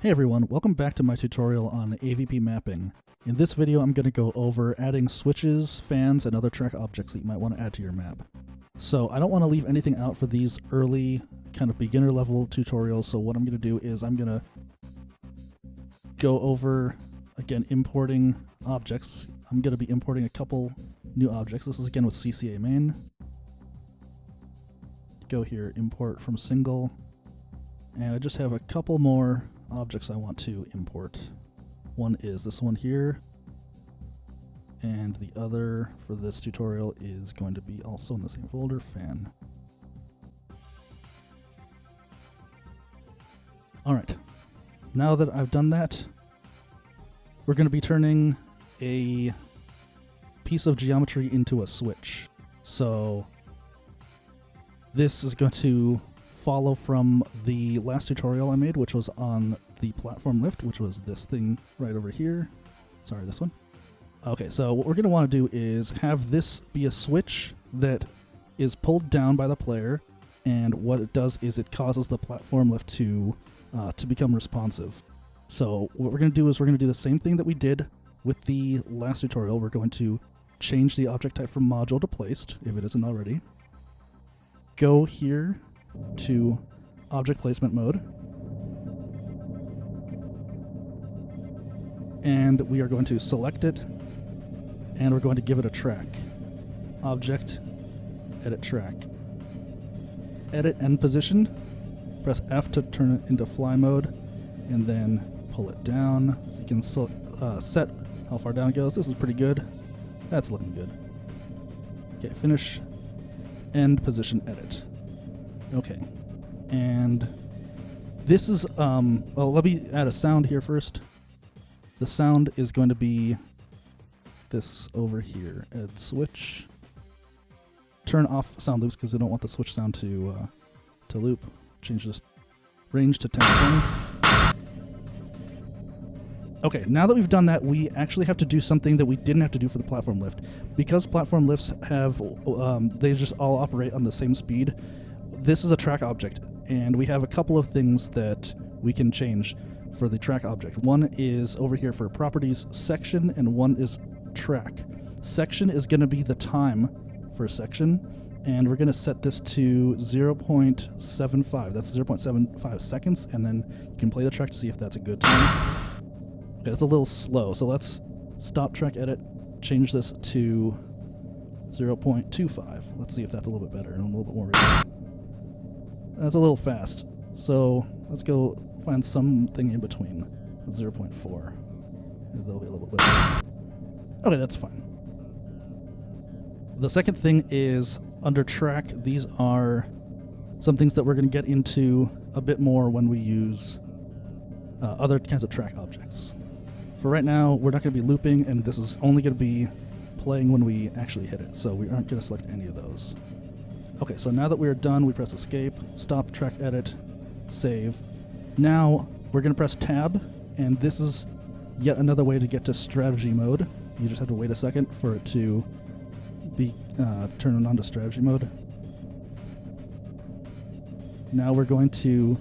Hey everyone, welcome back to my tutorial on AvP mapping. In this video I'm going to go over adding switches, fans, and other track objects that you might want to add to your map. So I don't want to leave anything out for these early kind of beginner level tutorials, so what I'm going to do is I'm going to go over, again, importing objects. I'm going to be importing a couple new objects. This is again with CCA main. Go here, import from single, and I just have a couple more objects I want to import. One is this one here, and the other for this tutorial is going to be also in the same folder, fan. Alright, now that I've done that, we're going to be turning a piece of geometry into a switch. So this is going to follow from the last tutorial I made, which was on the platform lift, which was this thing right over here. Sorry, this one. Okay, so what we're going to want to do is have this be a switch that is pulled down by the player, and what it does is it causes the platform lift to become responsive. So what we're going to do is we're going to do the same thing that we did with the last tutorial. We're going to change the object type from module to placed, if it isn't already. Go here to object placement mode, and we are going to select it, and we're going to give it a track. Object, edit track. Edit end position, press F to turn it into fly mode, and then pull it down so you can set how far down it goes. This is pretty good. That's looking good. Okay, finish, end position, edit. Okay, and this is, well, let me add a sound here first. The sound is going to be this over here. Add switch. Turn off sound loops because I don't want the switch sound to loop. Change this range to 10-20. Okay, now that we've done that, we actually have to do something that we didn't have to do for the platform lift. Because platform lifts have, they just all operate on the same speed. This is a track object, and we have a couple of things that we can change for the track object. One is over here for properties section, and one is track. Section is going to be the time for a section, and we're going to set this to 0.75. That's 0.75 seconds, and then you can play the track to see if that's a good time. Okay, that's a little slow, so let's stop track edit, change this to 0.25. Let's see if that's a little bit better and a little bit more real. That's a little fast, so let's go find something in between. 0.4. That'll be a little bit better. Okay, that's fine. The second thing is under track. These are some things that we're going to get into a bit more when we use other kinds of track objects. For right now, we're not going to be looping, and this is only going to be playing when we actually hit it, so we aren't going to select any of those. Okay, so now that we're done, we press escape, stop track edit, save. Now we're going to press tab, and this is yet another way to get to strategy mode. You just have to wait a second for it to be turned on to strategy mode. Now we're going to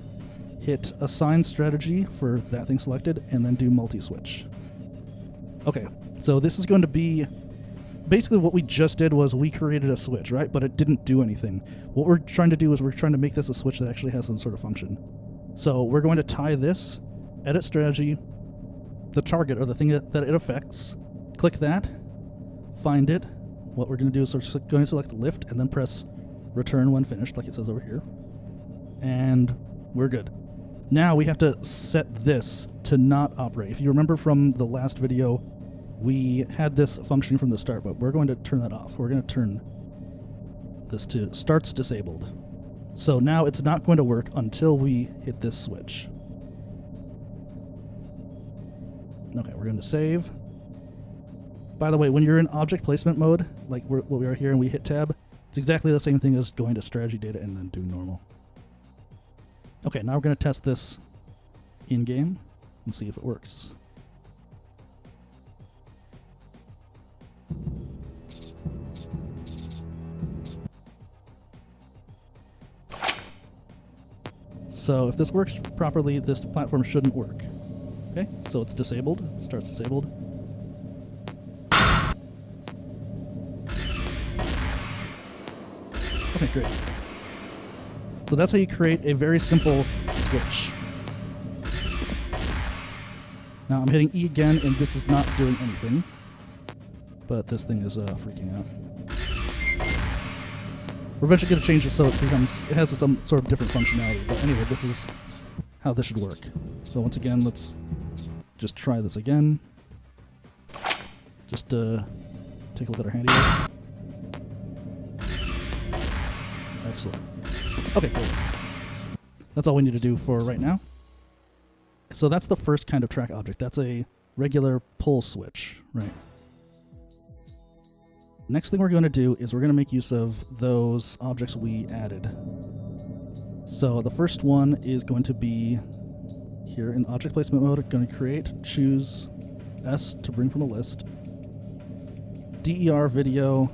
hit assign strategy for that thing selected, and then do multi-switch. Okay, so this is going to be basically what we just did was we created a switch, right? But it didn't do anything. What we're trying to do is we're trying to make this a switch that actually has some sort of function. So we're going to tie this, edit strategy, the target or the thing that it affects, click that, find it. What we're going to do is we're going to select lift and then press return when finished, like it says over here. And we're good. Now we have to set this to not operate. If you remember from the last video, we had this functioning from the start, but we're going to turn that off. We're going to turn this to starts disabled. So now it's not going to work until we hit this switch. Okay, we're going to save. By the way, when you're in object placement mode, like what we are here, and we hit tab, it's exactly the same thing as going to strategy data and then doing normal. Okay, now we're going to test this in-game and see if it works. So if this works properly, this platform shouldn't work. Okay, so it's disabled, starts disabled. Okay, great. So that's how you create a very simple switch. Now I'm hitting E again, and this is not doing anything. But this thing is freaking out. We're eventually going to change it so it has some sort of different functionality. But anyway, this is how this should work. So once again, let's just try this again. Just take a look at our handy. Excellent. Okay, great. That's all we need to do for right now. So that's the first kind of track object. That's a regular pull switch, right? Next thing we're going to do is we're going to make use of those objects we added. So the first one is going to be here in object placement mode. Going to create, choose S to bring from a list, DER video.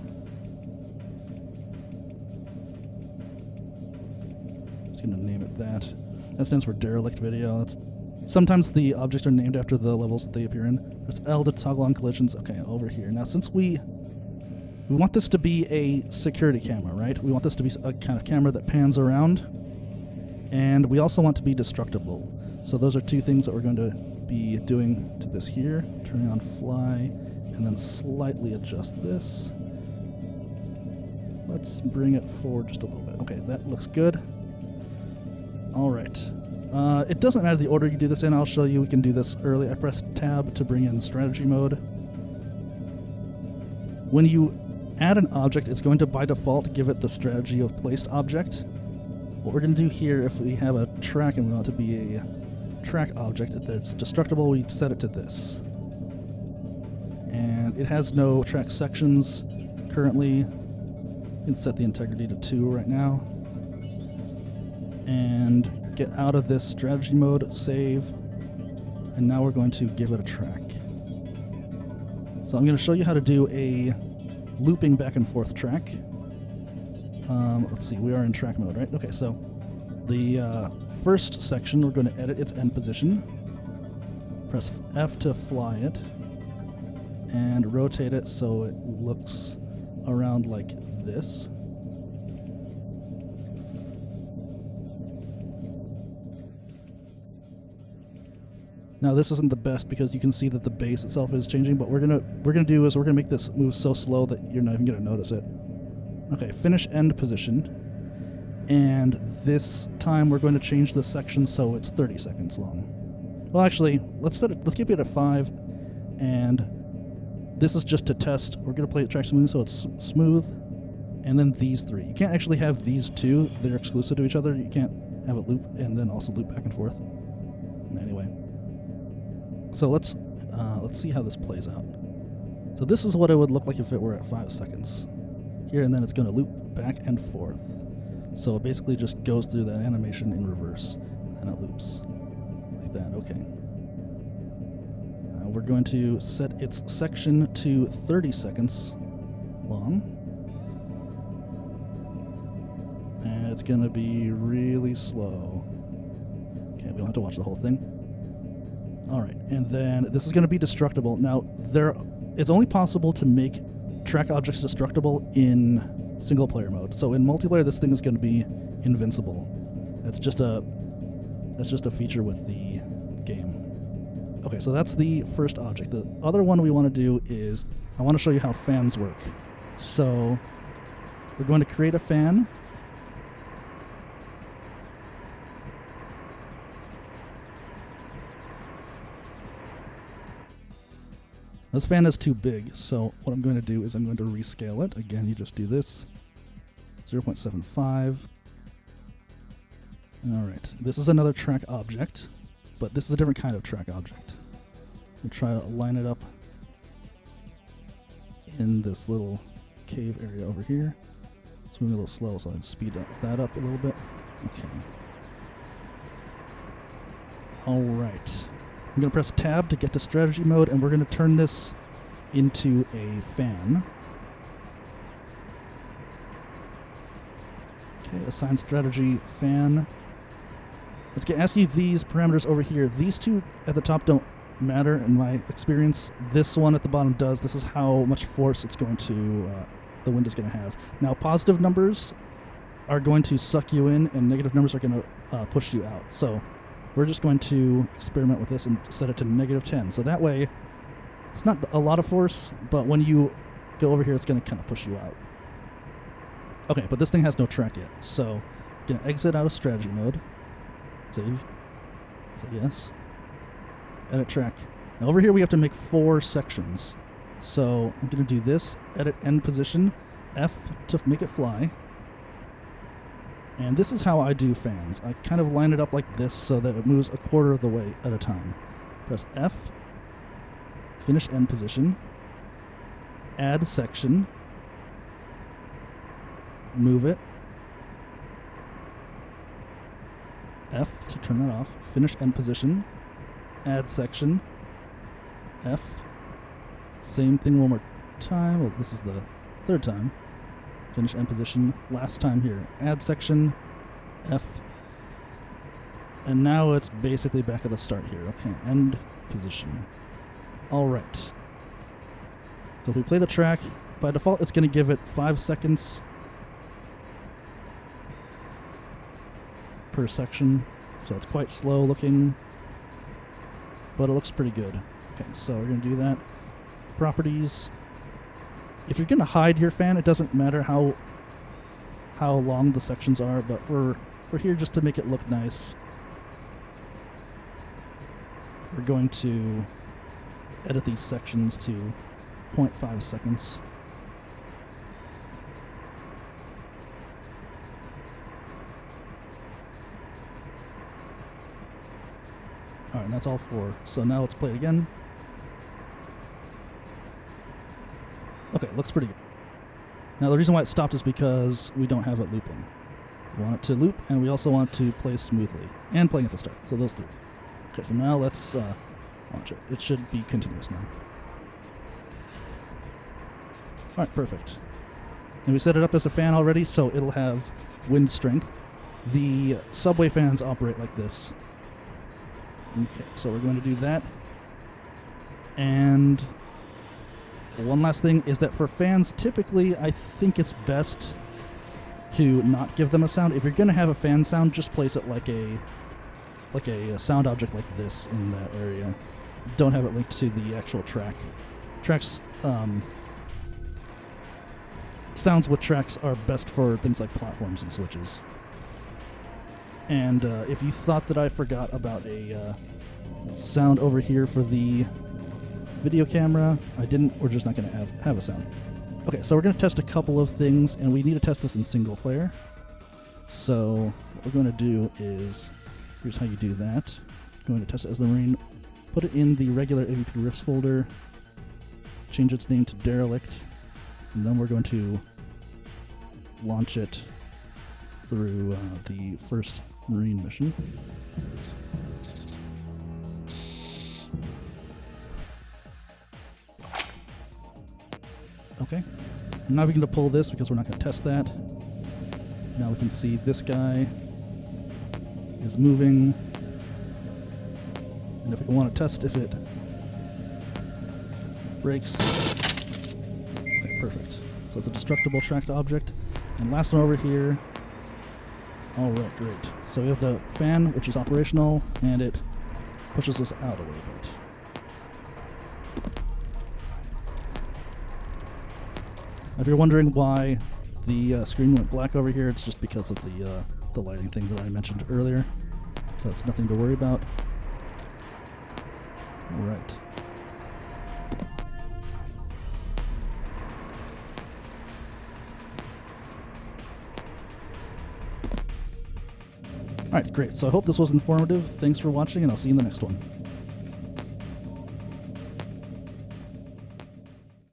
Just going to name it that. That stands for derelict video. That's sometimes the objects are named after the levels that they appear in. There's L to toggle on collisions. Okay, over here. Now since we want this to be a security camera, right? We want this to be a kind of camera that pans around. And we also want to be destructible. So those are two things that we're going to be doing to this here. Turning on fly, and then slightly adjust this. Let's bring it forward just a little bit. Okay, that looks good. All right. It doesn't matter the order you do this in. I'll show you. We can do this early. I press tab to bring in strategy mode. When you add an object, it's going to by default give it the strategy of placed object. What we're going to do here, if we have a track and we want it to be a track object that's destructible, we set it to this. And it has no track sections currently. You can set the integrity to 2 right now. And get out of this strategy mode, save. And now we're going to give it a track. So I'm going to show you how to do a looping back and forth track. Let's see, we are in track mode, right? Okay, so the first section, we're going to edit its end position. Press F to fly it. And rotate it so it looks around like this. Now this isn't the best because you can see that the base itself is changing, but we're gonna do is we're gonna make this move so slow that you're not even gonna notice it. Okay, finish end position, and this time we're going to change the section so it's 30 seconds long. Well, actually, let's keep it at 5, and this is just to test. We're gonna play the track smooth so it's smooth, and then these 3. You can't actually have these 2; they're exclusive to each other. You can't have it loop and then also loop back and forth. Anyway. So let's see how this plays out. So this is what it would look like if it were at 5 seconds. Here, and then it's going to loop back and forth. So it basically just goes through that animation in reverse, and it loops like that. Okay. We're going to set its section to 30 seconds long. And it's going to be really slow. Okay, we don't have to watch the whole thing. Alright, and then this is going to be destructible. Now, it's only possible to make track objects destructible in single player mode. So in multiplayer, this thing is going to be invincible. That's just a feature with the game. Okay, so that's the first object. The other one we want to do is, I want to show you how fans work. So we're going to create a fan. This fan is too big, so what I'm going to do is I'm going to rescale it. Again, you just do this. 0.75. Alright, this is another track object, but this is a different kind of track object. We'll try to line it up in this little cave area over here. It's moving a little slow, so I'll speed that up a little bit. Okay. Alright. I'm going to press tab to get to strategy mode, and we're going to turn this into a fan. Okay, assign strategy fan. It's going to ask you these parameters over here. These two at the top don't matter in my experience. This one at the bottom does. This is how much force it's going to, the wind is going to have. Now, positive numbers are going to suck you in, and negative numbers are going to push you out. So we're just going to experiment with this and set it to -10. So that way, it's not a lot of force, but when you go over here, it's going to kind of push you out. Okay, but this thing has no track yet. So I'm going to exit out of strategy mode. Save. Say yes. Edit track. Now over here we have to make 4 sections. So I'm going to do this. Edit end position. F to make it fly. And this is how I do fans. I kind of line it up like this so that it moves a quarter of the way at a time. Press F. Finish end position. Add section. Move it. F to turn that off. Finish end position. Add section. F. Same thing one more time. Well, this is the 3rd time. Finish end position. Last time here. Add section. F. And now it's basically back at the start here. Okay, end position. All right. So if we play the track, by default it's going to give it 5 seconds per section, so it's quite slow looking, but it looks pretty good. Okay, so we're going to do that. Properties. If you're going to hide your fan, it doesn't matter how long the sections are, but we're here just to make it look nice. We're going to edit these sections to 0.5 seconds. Alright, and that's all 4. So now let's play it again. Okay, looks pretty good. Now the reason why it stopped is because we don't have it looping. We want it to loop, and we also want to play smoothly, and playing at the start. So those 3. Okay, so now let's launch it. It should be continuous now. Alright, perfect. And we set it up as a fan already, so it'll have wind strength. The subway fans operate like this. Okay, so we're going to do that. And one last thing is that for fans, typically I think it's best to not give them a sound. If you're going to have a fan sound, just place it like a sound object like this in that area. Don't have it linked to the actual track. Tracks, sounds with tracks are best for things like platforms and switches. And if you thought that I forgot about a sound over here for the video camera, I didn't. We're just not going to have a sound. Okay, so we're going to test a couple of things, and we need to test this in single player. So what we're going to do is, here's how you do that. I'm going to test it as the Marine, put it in the regular AvP Riffs folder, change its name to Derelict, and then we're going to launch it through the first Marine mission. Okay, now we can pull this because we're not going to test that. Now we can see this guy is moving, and if we want to test if it breaks. Okay, perfect. So it's a destructible tracked object. And last one over here. All right, great. So we have the fan, which is operational, and it pushes us out a little bit. If you're wondering why the screen went black over here, it's just because of the lighting thing that I mentioned earlier. So it's nothing to worry about. All right. All right, great. So I hope this was informative. Thanks for watching, and I'll see you in the next one.